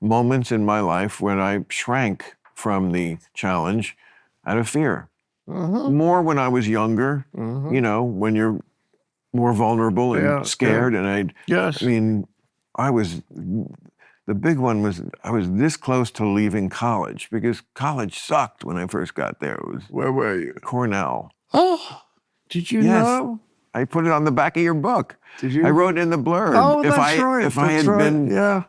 moments in my life when I shrank from the challenge out of fear. More when I was younger, you know, when you're more vulnerable and scared. And I mean, the big one was, I was this close to leaving college because college sucked when I first got there. Where were you? Cornell. Oh, did you know? I put it on the back of your book. Did you? I wrote in the blurb. Oh, that's right. If I had been... Yeah.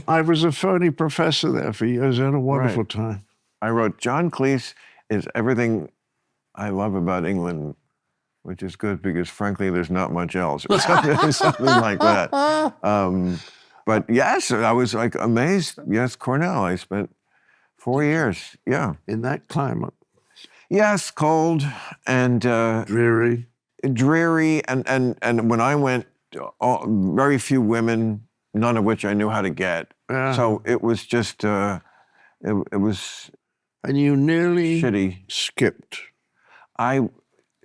I was a phony professor there for years. I had a wonderful time. I wrote, John Cleese is everything I love about England, which is good because, frankly, there's not much else. Or something like that. But yes, I was like amazed. Yes, Cornell. I spent 4 years. Yeah. In that climate. Yes, cold and dreary. Dreary, and when I went, very few women, none of which I knew how to get. So it was just, it was. And you nearly shitty. Skipped.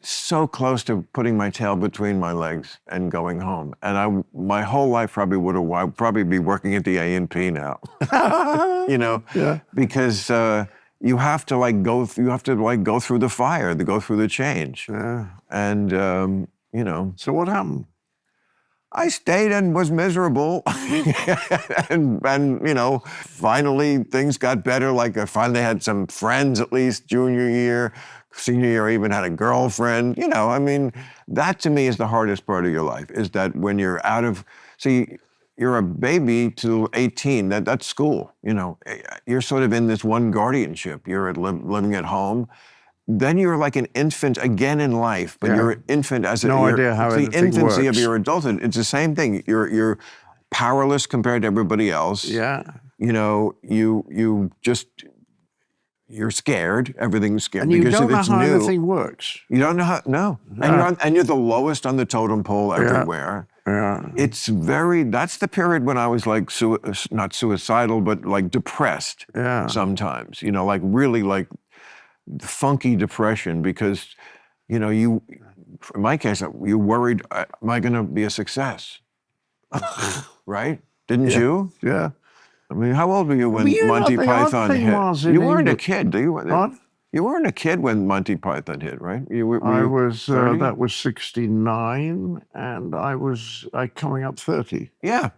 So close to putting my tail between my legs and going home. And my whole life I'd probably be working at the A&P now. You know? Yeah. Because you have to go through the fire, to go through the change. Yeah. And, you know. So what happened? I stayed and was miserable. and, you know, finally things got better. Like I finally had some friends at least junior year. Senior year, I even had a girlfriend. You know, I mean, that to me is the hardest part of your life, is that when you're out of, see, you're a baby till 18, that's school, you know. You're sort of in this one guardianship. You're living at home. Then you're like an infant again in life, but you're an infant as no idea how the infancy works. of your adulthood. It's the same thing. You're powerless compared to everybody else. Yeah. You know, you're scared. Everything's scary. And you because don't know it's how new. anything works. You don't know how, no. And you're the lowest on the totem pole everywhere. Yeah. It's that's the period when I was like, not suicidal, but like depressed sometimes. You know, like really like funky depression because, you know, in my case, you worried, am I going to be a success? Right? Didn't you? Yeah. I mean, how old were you when Monty Python hit? You weren't a kid, do you? What? You weren't a kid when Monty Python hit, right? I was, that was 69, and I was coming up 30. Yeah.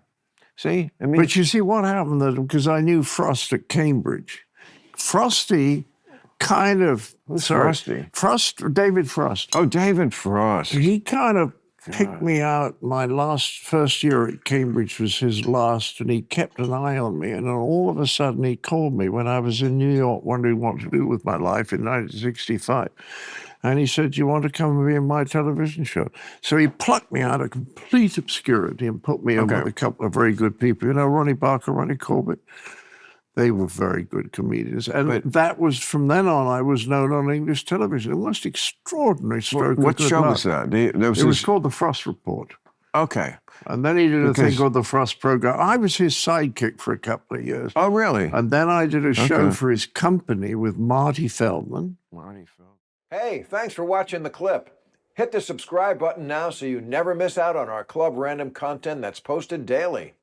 See? I mean, but you see what happened, because I knew Frost at Cambridge. Frosty kind of, Frosty? David Frost. Oh, David Frost. He kind of picked me out. My first year at Cambridge was his last, and he kept an eye on me. And then all of a sudden, he called me when I was in New York wondering what to do with my life in 1965. And he said, "Do you want to come and be in my television show?" So he plucked me out of complete obscurity and put me in with a couple of very good people. You know, Ronnie Barker, Ronnie Corbett. They were very good comedians. And that was, from then on, I was known on English television. The most extraordinary stroke. What show was that? It was called The Frost Report. Okay. And then he did a thing called The Frost Program. I was his sidekick for a couple of years. Oh, really? And then I did a show for his company with Marty Feldman. Hey, thanks for watching the clip. Hit the subscribe button now so you never miss out on our Club Random content that's posted daily.